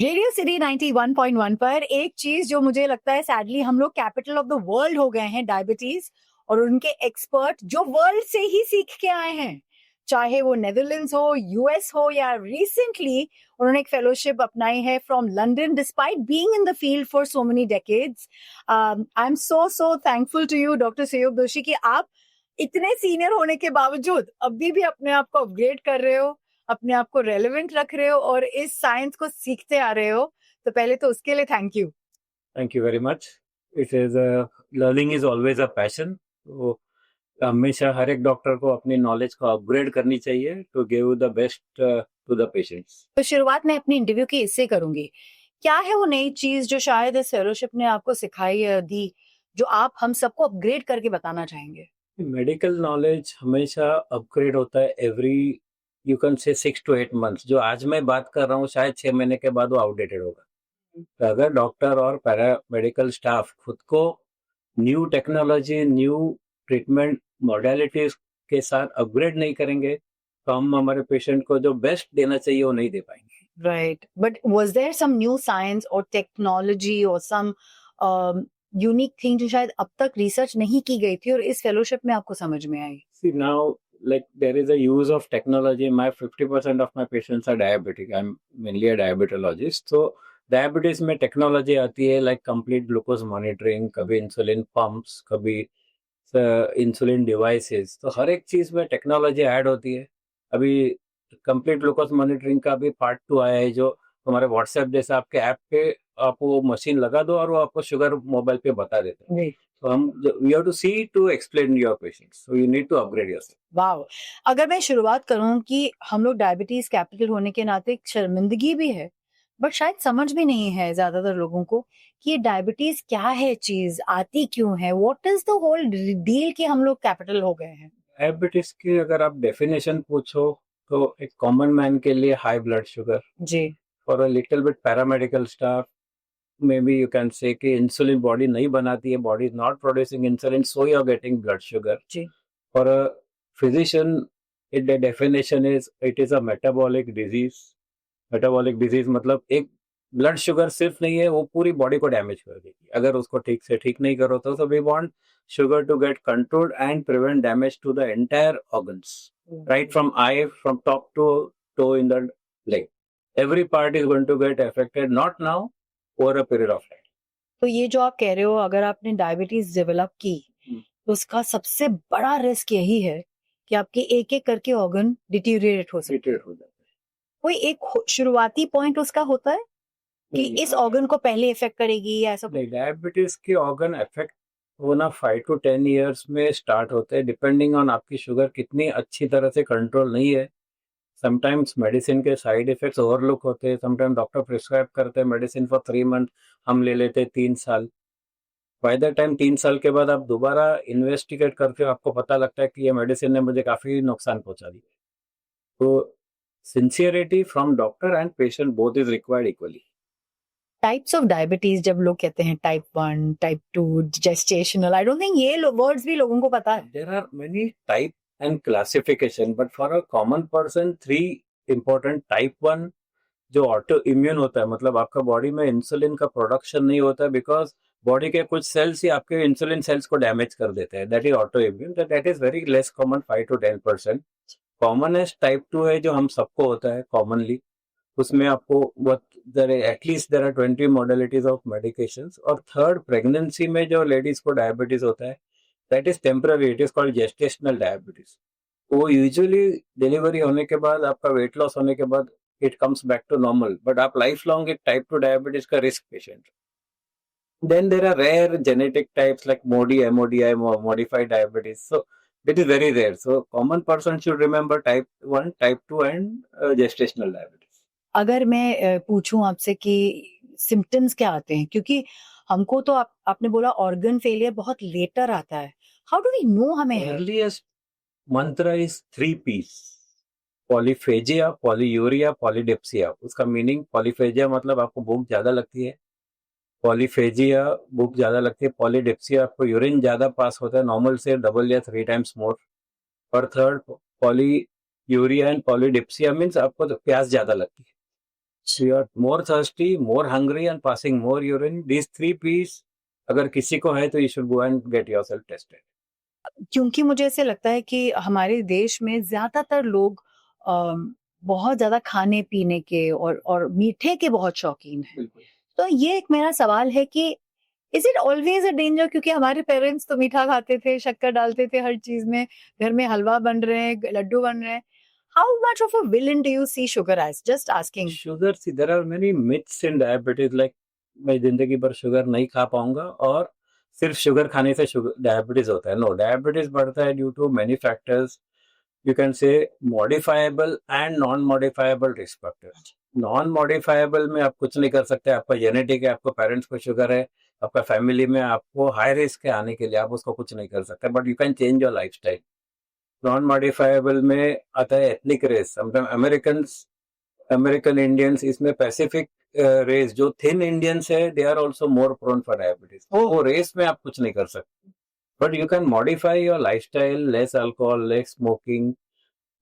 Radio city 91.1 पर एक चीज जो मुझे लगता है सैडली हम लोग कैपिटल ऑफ द वर्ल्ड हो गए हैं डायबिटीज और उनके एक्सपर्ट जो वर्ल्ड से ही सीख के आए हैं, चाहे वो नेदरलैंड्स हो, यूएस हो या रिसेंटली उन्होंने एक फेलोशिप अपनाई है from London despite being in the field for so many decades. I am so thankful to you doctor Syed Doshi कि आप इतने सीनियर होने के बावजूद अभी भी अपने आप को अपग्रेड कर रहे हो, अपने आप को रेलेवेंट रख रहे हो और इस साइंस को सीखते आ रहे हो। तो पहले तो उसके लिए thank you. Thank you very much. It is learning is always a passion. तो हमेशा हर एक डॉक्टर को अपनी नॉलेज को अपग्रेड करनी चाहिए to give the best to the patients. तो शुरुआत में अपनी इंटरव्यू की इससे करूंगी, क्या है वो नई चीज जो शायद इस फेलोशिप ने आपको सिखाई या दी, जो आप हम सबको अपग्रेड करके बताना चाहेंगे? मेडिकल नॉलेज हमेशा अपग्रेड होता है एवरी यू कैन से 6 to 8 months। जो आज मैं बात कर रहा हूँ शायद 6 महीने के बाद वो आउटडेटेड होगा। तो अगर डॉक्टर और पैरा मेडिकल स्टाफ खुद को new technology, new treatment modalities के साथ अपग्रेड नहीं करेंगे तो हम हमारे पेशेंट को जो बेस्ट देना चाहिए वो नहीं दे पाएंगे। Right. But was there some new science or technology or some unique thing जो शायद अब तक रिसर्च नहीं की गई थी और इस फेलोशिप में आपको समझ में आई? See now, like there is a use of technology. My 50% of my patients are diabetic. I'm mainly a diabetologist. So diabetes में टेक्नोलॉजी आती है लाइक कंप्लीट ग्लूकोज मॉनिटरिंग, कभी इंसुलिन पंप्स, कभी इंसुलिन डिवाइसेस। तो हर एक चीज में टेक्नोलॉजी ऐड होती है। अभी कंप्लीट ग्लूकोज मॉनिटरिंग का भी पार्ट 2 आया है जो हमारे व्हाट्सएप जैसे आपके ऐप पे आप वो मशीन लगा दो और वो आपको शुगर मोबाइल पे बता देते हैं। तो हम we have to see to explain your patients, so you need to upgrade yourself. Wow! अगर मैं शुरुआत करूं कि हम लोग डायबिटीज कैपिटल होने के नाते एक शर्मिंदगी भी है, बट शायद समझ भी नहीं है ज्यादातर लोगों को कि ये डायबिटीज क्या है, चीज आती क्यों है, what is the whole deal कि हम लोग कैपिटल हो गए हैं? डायबिटीज की अगर आप डेफिनेशन पूछो तो एक कॉमन मैन के लिए हाई ब्लड शुगर, जी, for a little bit paramedical staff maybe you can say कि इंसुलिन बॉडी नहीं बनाती है, body is not producing insulin, so you are getting blood sugar. जी, for a physician it the definition is it is a metabolic disease. Metabolic disease मतलब एक blood sugar सिर्फ नहीं है, वो पूरी बॉडी को डैमेज कर देगी अगर उसको ठीक से ठीक नहीं करो तो। We want sugar to get controlled and prevent damage to the entire organs, right from eye, from top to toe in the leg. Every part is going to get affected, not now, over a period of time. तो ये जो आप कह रहे हो अगर आपने diabetes develop की तो उसका सबसे बड़ा रिस्क यही है कि आपके एक एक करके ऑर्गन डिटीरियरेट हो सकते Deteriorate हो जाता है। कोई एक शुरुआती पॉइंट उसका होता है कि इस ऑर्गन को पहले इफेक्ट करेगी या ऐसा? नहीं, डायबिटीज के ऑर्गन इफेक्ट होना 5 to 10 years में स्टार्ट होते हैं, डिपेंडिंग ऑन आपकी शुगर कितनी अच्छी तरह से कंट्रोल नहीं है। समटाइम्स मेडिसिन के साइड इफेक्ट्स ओवरलुक होते हैं, समटाइम्स डॉक्टर प्रिस्क्राइब करते हैं मेडिसिन फॉर 3 month, हम ले लेते हैं 3 साल। बाय द टाइम 3 साल के बाद आप दोबारा इन्वेस्टिगेट करते हो, आपको पता लगता है कि ये मेडिसिन ने मुझे काफी नुकसान पहुंचा दिया। तो sincerity from doctor and patient both is required equally. Types of diabetes जब लोग कहते हैं type 1, type 2, gestational, I don't think ये वर्ड्स भी लोगों को पता है। There are many type and classification, but for a common person 3 important। Type 1 जो ऑटो इम्यून होता है, मतलब आपका बॉडी में इंसुलिन का प्रोडक्शन नहीं होता बिकॉज बॉडी के कुछ सेल्स ही आपके इंसुलिन सेल्स को डैमेज कर देते हैं, that is auto immune. That is very less common, 5 to 10%। Commonest type 2 है जो हम सबको होता है कॉमनली। उसमें आपको at least there are 20 modalities of medications. और थर्ड, प्रेगनेंसी में जो लेडीज को डायबिटीज होता है that is temporary, it is called gestational diabetes. वो यूजुअली डिलीवरी होने के बाद, आपका वेट लॉस होने के बाद it comes back to normal, but आप लाइफ लॉन्ग एक टाइप 2 डायबिटीज का risk patient. Then there are rare genetic types like MODI, modified diabetes, so it is very rare. So common person should remember type 1, type 2 and gestational diabetes. अगर मैं पूछूं आपसे कि symptoms क्या आते हैं, क्योंकि हमको तो आपने बोला ऑर्गन फेलियर बहुत लेटर आता है, हाउ डू वी नो हमें है? Earliest mantra is 3 P's: polyphagia, polyuria, polydipsia. उसका मीनिंग, पॉलीफेजिया मतलब आपको भूख ज्यादा लगती है, पॉलीफेजिया भूख ज्यादा लगती है, पॉलीडिप्सिया आपको यूरिन ज्यादा पास होता है, नॉर्मल से डबल या 3 times मोर। और third, polyuria and polydipsia means आपको तो प्यास ज्यादा लगती है। So you are more thirsty, more hungry and passing more urine. These 3 P's अगर किसी को है तो you should go and get yourself tested. क्योंकि मुझे ऐसे लगता है कि हमारे देश में ज्यादातर लोग बहुत ज्यादा खाने पीने के और मीठे के बहुत शौकीन हैं। बिल्कुल। तो ये एक मेरा सवाल है कि is it always a danger, क्योंकि हमारे पेरेंट्स तो मीठा खाते थे, शक्कर डालते थे हर चीज में, घर में हलवा बन रहे हैं, लड्डू बन रहे हैं। How much of a villain do you see sugar as? Just asking. Sugar, see there are many myths in diabetes, like मैं जिंदगी भर शुगर नहीं खा पाऊंगा और सिर्फ शुगर खाने से शुगर डायबिटीज होता है। नो, डायबिटीज बढ़ता है due to many factors. You can say modifiable and non modifiable risk factors. Non modifiable में आप कुछ नहीं कर सकते, आपका जेनेटिक है, आपको पेरेंट्स को शुगर है, आपका फैमिली में आपको हाई रिस्क है आने के लिए, आप उसको कुछ नहीं कर सकते, but you can change your lifestyle. Non modifiable में आता है एथनिक रेस, अमेरिकन इंडियंस, इसमें पैसिफिक रेस जो थिन इंडियंस है, they are also more prone for diabetes. वो रेस में आप कुछ नहीं कर सकते, but you can modify your lifestyle, less alcohol, less smoking,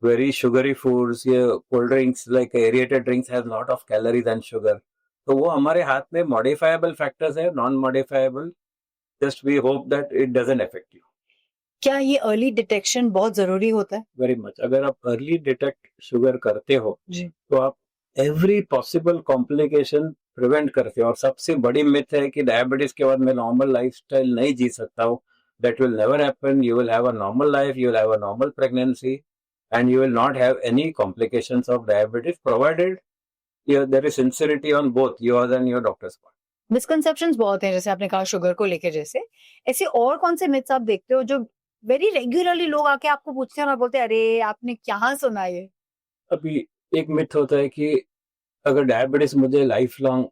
very sugary foods, ये cold drinks like aerated drinks has lot of calories and sugar. तो वो हमारे हाथ में modifiable factors है, non modifiable, just we hope that it doesn't affect you. क्या ये early detection बहुत जरूरी होता है? Very much. अगर आप early detect sugar करते हो जी। तो आप every possible complication prevent करते हो। और सबसे बड़ी myth है कि डायबिटीज के बाद मैं normal lifestyle नहीं जी सकता हूँ। That will never happen. You will have a normal life, you will have a normal pregnancy, and you will not have any complications of diabetes, provided there is sincerity on both yours and your doctor's part. Misconceptions बहुत हैं, जैसे आपने कहा sugar को लेके, जैसे ऐसे और कौन से मिथ्स आप देखते हो जो वेरी रेगुलरली लोग आके आपको पूछते हैं और बोलते हैं अरे आपने क्या सुना ये? अभी एक मिथ होता है कि अगर डायबिटीज मुझे लाइफ लॉन्ग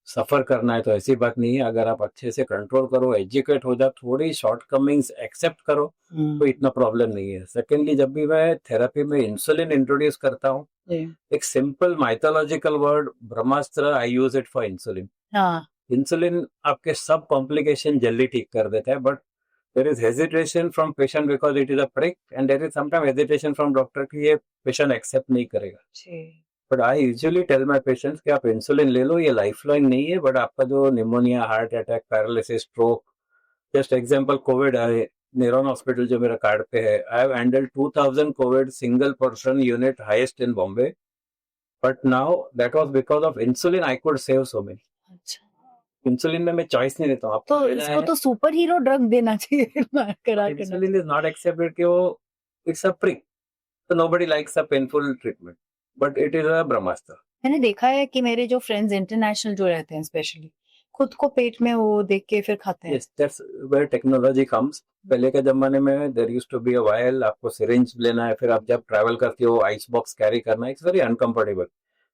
सफर करना है, तो ऐसी बात नहीं है। अगर आप अच्छे से कंट्रोल करो, एजुकेट हो जाओ, थोड़ी शॉर्टकमिंग्स एक्सेप्ट करो, तो इतना प्रॉब्लम नहीं है। सेकेंडली, जब भी मैं थेरेपी में इंसुलिन इंट्रोड्यूस करता हूँ, एक simple mythological word Brahmastra, I use it for insulin. Insulin आपके सब कॉम्प्लिकेशन जल्दी ठीक कर देता है, but there is hesitation from patient because it is a prick, and there is sometime hesitation from doctor कि ये पेशेंट एक्सेप्ट नहीं करेगा। But I usually tell my patients कि आप इंसुलिन ले लो, ये लाइफ लॉन्ग नहीं है, बट आपका जो pneumonia, heart attack, paralysis, stroke, just example Covid है, नेरॉन हॉस्पिटल जो मेरा कार्ड पे है, I have handled 2000 Covid single person unit, highest in Bombay, but now that was because of insulin I could save so many. अच्छा, insulin में मैं choice नहीं देता हूँ, तो इसको तो सुपर हीरो ड्रग देना चाहिए। इंसुलिन इज नॉट एक्सेप्टेड कि वो it's a prick, so nobody likes a painful treatment, but it is a ब्रह्मास्त्र। मैंने देखा है कि मेरे जो फ्रेंड्स इंटरनेशनल जो रहते हैं, स्पेशली खुद को पेट में वो देख के फिर खाते हैं। Yes, that's where technology comes. पहले के जमाने में there used to be a vial, आपको syringe लेना है, फिर आप जब ट्रैवल करते हो आइस बॉक्स कैरी करना है, it's very uncomfortable.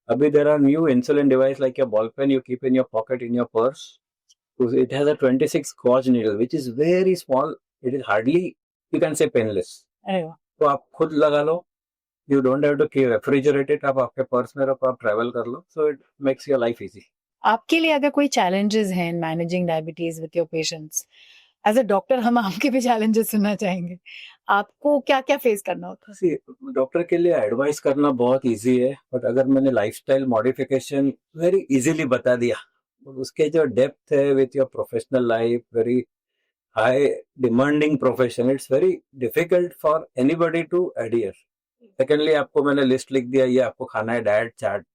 अभी there are new insulin device like a ball pen you keep in your pocket in your purse. It has a 26 gauge needle which is very small. It is hardly, you can say, painless. अरे वाह। तो आप खुद लगा लो, you don't have to keep refrigerate it, आप आपके purse में रखो, आप ट्रैवल कर लो, so it makes your life easy. आपके लिए अगर कोई चैलेंजेस हैं in managing diabetes with your patients, as a doctor हम आपके भी चैलेंजेस सुनना चाहेंगे। आपको क्या क्या फेस करना होता है? डॉक्टर के लिए एडवाइस करना बहुत इजी है, बट अगर मैंने लाइफस्टाइल मॉडिफिकेशन वेरी इजीली बता दिया, उसके जो डेप्थ है with your professional life, very high demanding profession, it's very difficult for anybody to adhere. Secondly, आपको मैंने लिस्ट लिख दिया, ये आपको खाना है, डाइट चार्ट,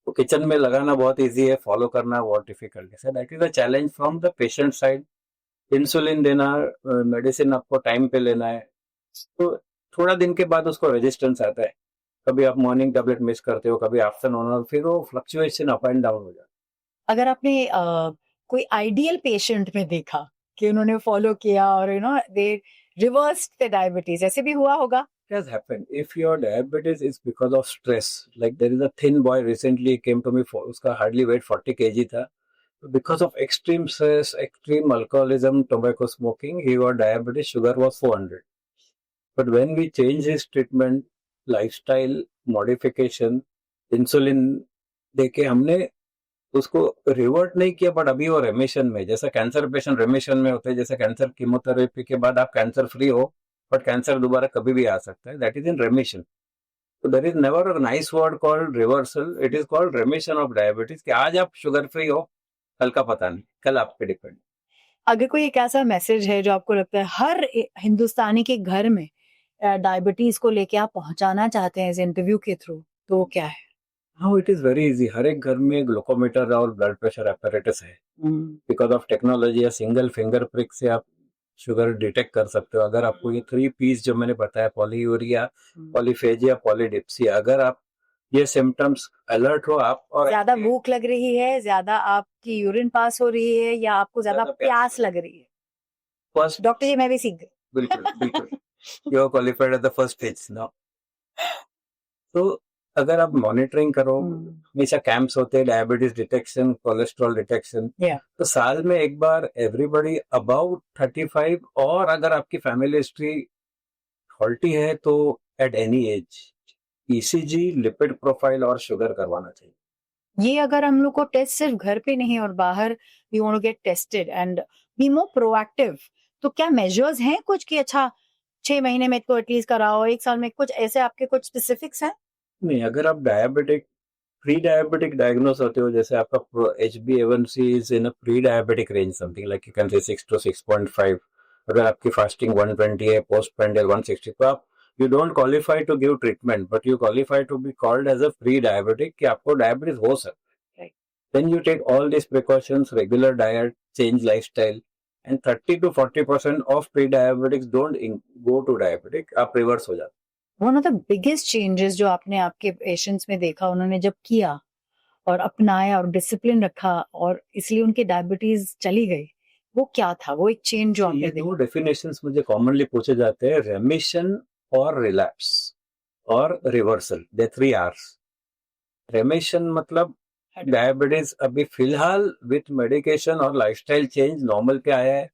तो किचन में लगाना बहुत इजी है, फॉलो करना बहुत डिफिकल्ट है। That is a challenge from the patient side. Insulin देना, मेडिसिन आपको टाइम पे लेना है, तो थोड़ा दिन के बाद उसको रेजिस्टेंस आता है। कभी आप मॉर्निंग टैबलेट मिस करते हो, कभी आफ्टरनून, और फिर वो फ्लक्चुएशन अप एंड डाउन हो जाता है। अगर आपने कोई आइडियल पेशेंट में देखा कि उन्होंने फॉलो किया और दे रिवर्स्ड द डायबिटीज, ऐसे भी हुआ होगा? It has happened. If your diabetes is because of stress, like there is a thin boy recently came to me, for उसका hardly weight 40 kg था, because of extreme stress, extreme alcoholism, tobacco smoking, he got diabetes, sugar was 400. But when we change his treatment, lifestyle modification, insulin देके हमने उसको revert नहीं किया, but अभी वो रेमिशन में, जैसा कैंसर पेशेंट रेमिशन में होते हैं, जैसे कैंसर कीमोथेरेपी के बाद आप कैंसर फ्री हो, बट कैंसर दोबारा कभी भी आ सकता है, that is in remission. There is never a nice word called reversal, it is called remission of diabetes, कि आज आप शुगर फ्री हो, कल का पता नहीं, कल आप पे डिपेंड। अगर कोई एक ऐसा मैसेज है जो आपको लगता है हर हिंदुस्तानी के घर में डायबिटीज को लेके आप पहुंचाना चाहते हैं इस इंटरव्यू के थ्रू, तो वो क्या है? हाँ, इट इज वेरी इजी। हर एक घर में ग्लूकोमीटर और ब्लड प्रेशर apparatus है। बिकॉज ऑफ टेक्नोलॉजी या सिंगल फिंगर प्रिक से आप शुगर डिटेक्ट कर सकते हो। अगर आपको ये 3 पीस जो मैंने बताया, पॉलीयूरिया, पॉलीफेजिया, पॉलीडिप्सिया, अगर आप ये सिम्टम्स अलर्ट हो आप, और ज्यादा भूख लग रही है, ज्यादा आपकी यूरिन पास हो रही है, या आपको ज्यादा ज्यादा प्यास लग रही है? फर्स्ट, डॉक्टर जी मैं भी सीख गई। बिल्कुल बिल्कुल, you are qualified at the first stage now. तो अगर आप मॉनिटरिंग करो, हमेशा कैंप्स होते हैं डायबिटीज डिटेक्शन, कोलेस्ट्रॉल डिटेक्शन, तो साल में एक बार एवरीबॉडी अबाउट 35, और अगर आपकी फैमिली हिस्ट्री फॉल्टी है तो at any as ECG, lipid profile और शुगर करवाना चाहिए। ये अगर हम लोग को टेस्ट सिर्फ घर पे नहीं और बाहर we want to get tested and be more proactive, तो क्या मेजर्स हैं कुछ कि अच्छा 6 महीने में तो एटलीस्ट कराओ, 1 साल में, कुछ ऐसे आपके कुछ स्पेसिफिक्स हैं? नहीं, अगर आप डायबिटिक, प्री डायबिटिक डायग्नोस होते हो, जैसे आपका HbA1c is in a pre diabetic range, something like you can से 6 to 6.5, अगर आपकी फास्टिंग 120 है, पोस्ट पेंडियल 160, तो आप you don't qualify to give treatment, but you qualify to be called as a pre diabetic, कि आपको डायबिटीज हो सकता है। Then you take all this precautions, regular diet, change lifestyle, and 30 to 40% of pre diabetics don't go to diabetic, आप reverse हो जाते। One of the biggest changes जो आपने आपके पेशेंट्स में देखा, उन्होंने जब किया और अपनाया और डिसिप्लिन रखा और इसलिए उनकी डायबिटीज चली गई, वो क्या था? वो एक चेंज जो आपने ये देखा? दो डेफिनेशंस मुझे कॉमनली पूछे जाते हैं, रेमिशन और रिलैप्स और रिवर्सल, दे 3 R's। रेमिशन मतलब डायबिटीज अभी फिलहाल विथ मेडिकेशन और लाइफस्टाइल चेंज नॉर्मल पे आया है।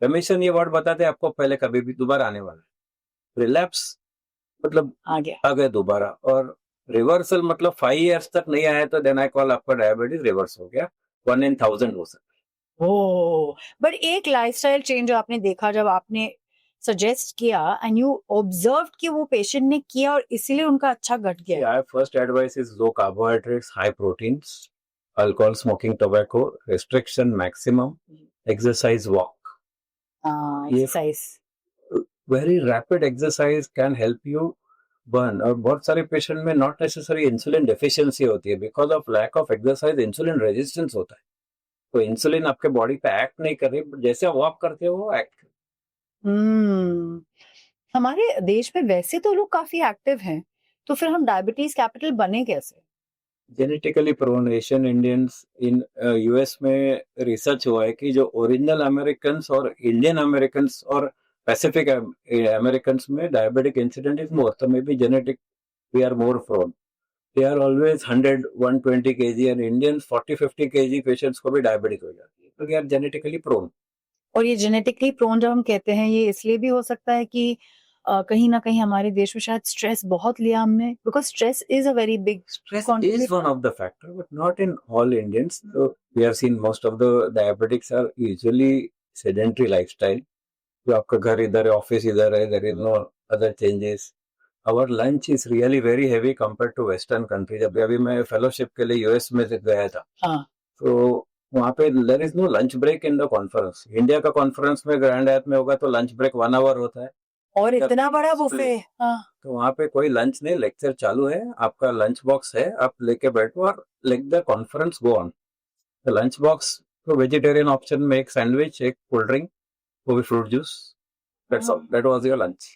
रेमिशन ये वर्ड बताते हैं आपको पहले कभी भी दोबारा आने वाला है। रिलैप्स मतलब आ गया दोबारा, और रिवर्सल मतलब 5 years तक नहीं आया तो देन आई कॉल आपका डायबिटीज रिवर्स हो गया, 1 in 1000 हो सकता है। ओह, बट एक लाइफस्टाइल चेंज जो आपने देखा जब आपने सजेस्ट किया एंड यू ऑब्जर्व्ड कि वो पेशेंट ने किया और इसीलिए उनका अच्छा घट गया। Yeah, first advice is low carbohydrates, high proteins, alcohol, smoking, tobacco, restriction maximum, exercise, walk. Exercise Very rapid exercise can help you burn। और बहुत सारे पेशेंट में नॉट नेसेसरी इंसुलिन डेफिशिएंसी होती है, because of lack of exercise insulin resistance होता है, तो insulin आपके बॉडी पे एक्ट नहीं कर रही, जैसे आप वॉक करते हो वो एक्ट। हमारे देश में वैसे तो लोग काफी एक्टिव हैं, तो फिर हम डायबिटीज कैपिटल बने कैसे? Genetically prone Asian Indians, in US में रिसर्च हुआ है कि जो ओरिजिनल अमेरिकन और इंडियन अमेरिकन और पैसिफिक अमेरिकन में डायबिटिक इंसिडेंट इज मोर, तो maybe genetic we are more prone. They are always 100-120 kg, and Indians 40-50 kg patients को भी डायबिटिक हो जाती है, तो वी आर जेनेटिकली प्रोन। और ये जेनेटिकली प्रोन जब हम कहते हैं, ये इसलिए भी हो सकता है कि कहीं ना कहीं हमारे देश में शायद स्ट्रेस बहुत लिया हमने, because stress is a very big Stress is one of the factor, but not in all Indians. So we have seen most of the diabetics are usually sedentary lifestyle. जो आपका घर इधर है, ऑफिस इधर है, there is no other changes. Our lunch is really very heavy compared to Western countries. अभी मैं fellowship के लिए यूएस में गया था, तो वहाँ पे there is no lunch break in the conference. India का कॉन्फ्रेंस में ग्रैंड हयात में होगा तो लंच ब्रेक 1 hour होता है, और इतना बड़ा बुफे। तो वहाँ पे कोई लंच नहीं, लेक्चर चालू है, आपका लंच बॉक्स है, आप लेके बैठो और let the conference go on. Lunch box तो वेजिटेरियन ऑप्शन में एक सैंडविच, एक कोल्ड ड्रिंक, वो भी fruit juice, that's all, that was your lunch.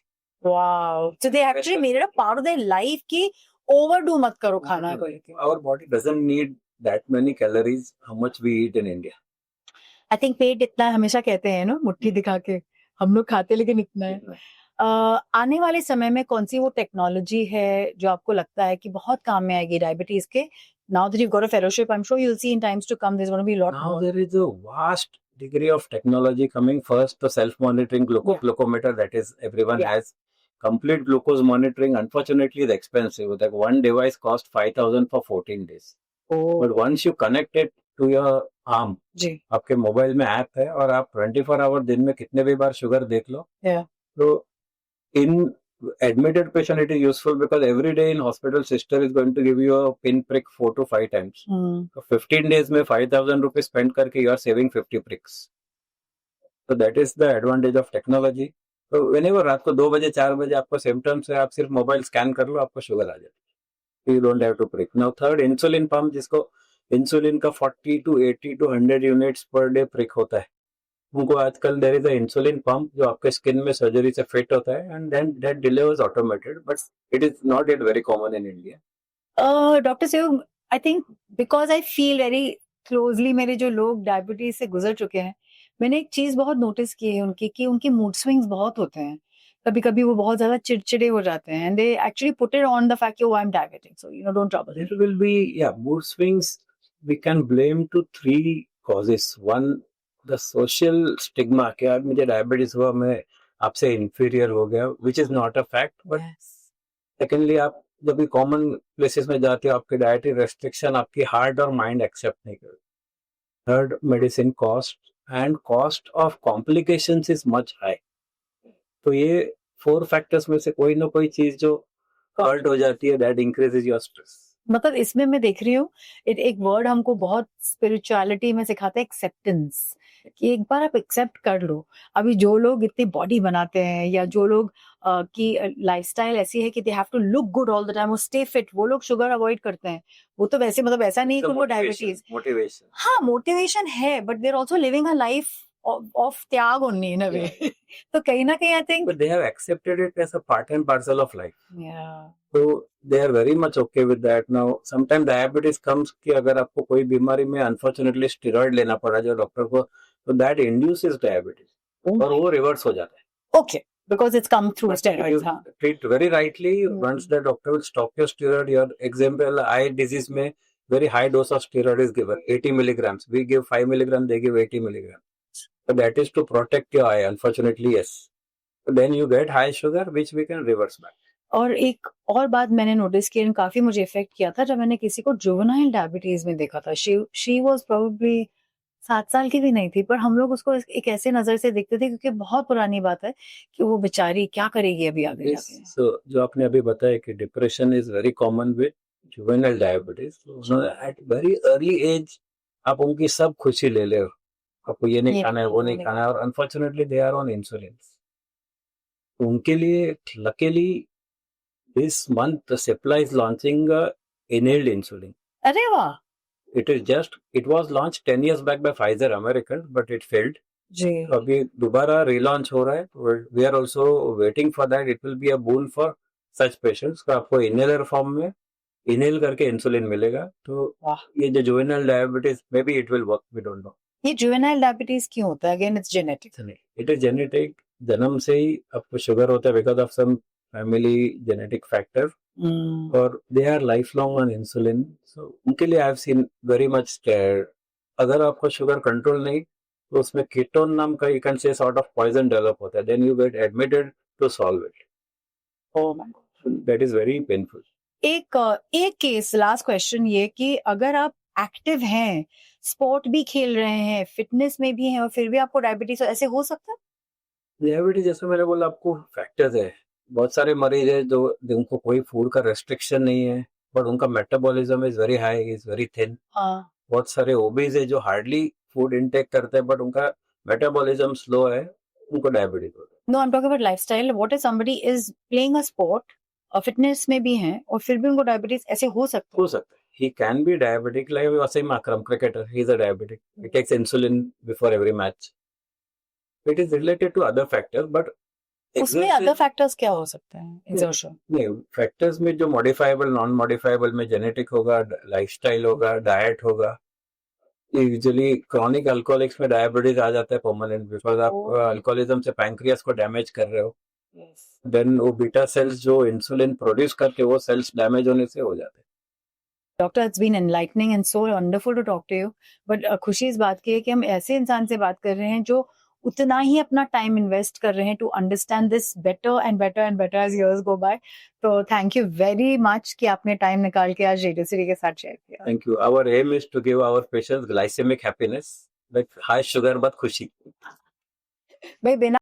Wow, so they actually made it a part of their life कि overdo मत करो खाना को लेके। Our body doesn't need that many calories how much we eat in India. I think पेट इतना है, हमेशा कहते हैं ना, मुट्ठी दिखा के हम लोग खाते लेकिन इतना है। आने वाले समय में कौन सी वो टेक्नोलॉजी है जो आपको लगता है कि बहुत काम में आएगी डायबिटीज के? Now that you've got a fellowship, I'm sure you'll see in times to come there's going to be a lot Now more. there is a vast degree of technology coming. First, the self-monitoring glucometer that is everyone has. Complete glucose monitoring, unfortunately, is expensive. Like one device costs 5,000 for 14 days. But once you connect it to your arm, आपके mobile में app है और आप 24 our दिन में कितने भी बार sugar देख लो, तो इन admitted patient, it is useful because every day in hospital, sister is going to give you a pin prick 4 to 5 times. So 15 days में 5,000 rupees spend करके you are saving 50 pricks. So that is the advantage of technology. So whenever रात को 2 बजे 4 बजे आपको symptoms है, आप सिर्फ मोबाइल स्कैन कर लो, आपको शुगर आ जाएगी. You don't have to prick. Now third, insulin pump, जिसको इंसुलिन का 40 to 80 to 100 units per day prick होता है. उनको आजकल there is a insulin pump जो आपके स्किन में सर्जरी से फिट होता है and then that delivers automated, but it is not yet very common in India. Doctor सेहूग, I think because I feel very closely, मेरे जो लोग डायबिटीज से गुजर चुके हैं, मैंने एक चीज बहुत नोटिस की है उनकी, कि उनके मूड स्विंग्स बहुत होते हैं. कभी कभी वो बहुत ज्यादा चिड़चिड़े हो जाते हैं, and they actually put it on the fact I am diabetic, so you know don't trouble. There will be mood swings we can blame to 3 causes. One, the social stigma कि यार मुझे डायबिटीज हुआ, मैं आपसे inferior हो गया, which is not a fact. But secondly, आप जब भी कॉमन प्लेसेस में जाते हो, आपके डाइटरी रेस्ट्रिक्शन आपकी हार्ट और माइंड एक्सेप्ट नहीं करते. Third, medicine cost and cost of complications is much high. तो ये 4 फैक्टर्स में से कोई ना कोई चीज जो हर्ट हो जाती है, दैट इंक्रीजेस योर स्ट्रेस. मतलब इसमें मैं देख रही हूँ एक वर्ड हमको बहुत स्पिरिचुअलिटी में सिखाता है, एक्सेप्टेंस, कि एक बार आप एक्सेप्ट कर लो. अभी जो लोग इतनी बॉडी बनाते हैं, या जो लोग की लाइफस्टाइल ऐसी है कि they have to look good all the time, वो स्टे फिट, वो लोग शुगर अवॉइड करते हैं. वो तो वैसे मतलब ऐसा नहीं कि उनको डायबिटीज, मोटिवेशन, हाँ मोटिवेशन है, but they are also living a life of त्याग ओनली इन अ वे. तो कहीं ना कहीं I think they have accepted it as a part and parcel of life. या So they are very much okay with that. Now sometimes diabetes comes कि अगर आपको कोई बीमारी में unfortunately steroid लेना पड़ा जो डॉक्टर को, तो that induces diabetes और वो रिवर्स हो जाता है. Okay, because it's come through steroids. हाँ. Treat very rightly. Once the doctor will stop your steroid, your example eye disease में very high dose of steroid is given, 80 milligrams. We give 5 milligram, they give 80 milligrams. So that is to protect your eye. Unfortunately, yes. So then you get high sugar, which we can reverse back. और एक और बात मैंने notice की, काफी मुझे effect किया था, जब मैंने किसी को जुवेनाइल डायबिटीज में देखा था. शी वाज प्रोबेबली 7 साल की भी नहीं थी, पर हम लोग उसको एक ऐसे नजर से देखते थे, क्योंकि बहुत पुरानी बात है कि वो बेचारी क्या करेगी अभी आगे जाके. So, जो आपने अभी बताया कि depression is very common with juvenile diabetes, at very early age आप उनकी सब खुशी ले ले, आपको ये नहीं खाना है, वो नहीं खाना है, और unfortunately they are on insulin. उनके लिए luckily this month the Cipla is launching inhaled insulin. अरे वाह. It was launched 10 years back by Pfizer American, but it failed. जी. अभी दोबारा relaunch हो रहा है. We are also waiting for that. It will be a boon for such patients. का आपको inhaler form में inhale करके insulin मिलेगा. तो ये जो juvenile diabetes, maybe it will work. We don't know. ये juvenile diabetes क्यों होता है? Again, it's genetic. It is genetic. जन्म से ही आपको शुगर होता है because of some family genetic factor, or they are lifelong on insulin. So उनके लिए I have seen very much scared. अगर आपको शुगर कंट्रोल नहीं, तो उसमें कीटोन नाम का you can say sort of poison develop होता है. Then you get admitted to solve it. Oh my God. That is very painful. एक केस, लास्ट क्वेश्चन, ये कि अगर आप एक्टिव हैं, स्पोर्ट भी खेल रहे हैं, फिटनेस में भी हैं, और फिर भी आपको डायबिटीज, ऐसे हो सकता है? डायबिटीज जैसे मैंने बोला, आपको फैक्टर्स है. बहुत सारे मरीज है जो उनको कोई फूड का रेस्ट्रिक्शन नहीं है, बट उनका metabolism is very high, is very thin. बहुत सारे ओबीज है जो हार्डली फूड इनटेक करते हैं, बट उनका मेटाबॉलिज्म स्लो है, उनको डायबिटीज होता है. No, I am talking about lifestyle. What if somebody is playing a sport और फिटनेस में भी हैं, और फिर भी उनको डायबिटीज, ऐसे हो सकता है? हो सकता है. He can be diabetic, like Wasim Akram cricketer, he is a diabetic, he takes insulin before every match. It is related to other factors, but उसमें अदर फैक्टर्स क्या हो सकते हैं? एक्सर्शन नहीं, फैक्टर्स में जो मॉडिफाइबल, नॉन मॉडिफाइबल में जेनेटिक होगा, लाइफस्टाइल होगा, डाइट होगा. यूजुअली क्रॉनिक अल्कोहलिक्स में डायबिटीज आ जाता है परमानेंट, बिकॉज आप अल्कोहलिज्म से पैंक्रियास को डैमेज कर रहे हो. देन वो बीटा सेल्स जो इंसुलिन प्रोड्यूस करके, वो सेल्स डैमेज होने से हो जाते हैं. Doctor, it's been enlightening and so wonderful to talk to you. But खुशी इस बात की है कि हम ऐसे इंसान से बात कर रहे हैं जो उतना ही अपना टाइम इन्वेस्ट कर रहे हैं to understand this better and better and better as years go by. तो थैंक यू वेरी मच कि आपने टाइम निकाल के आज रेडियो सिटी के साथ शेयर किया. Thank you. Our aim is to give our patients glycemic happiness, like high sugar but खुशी. भाई बिना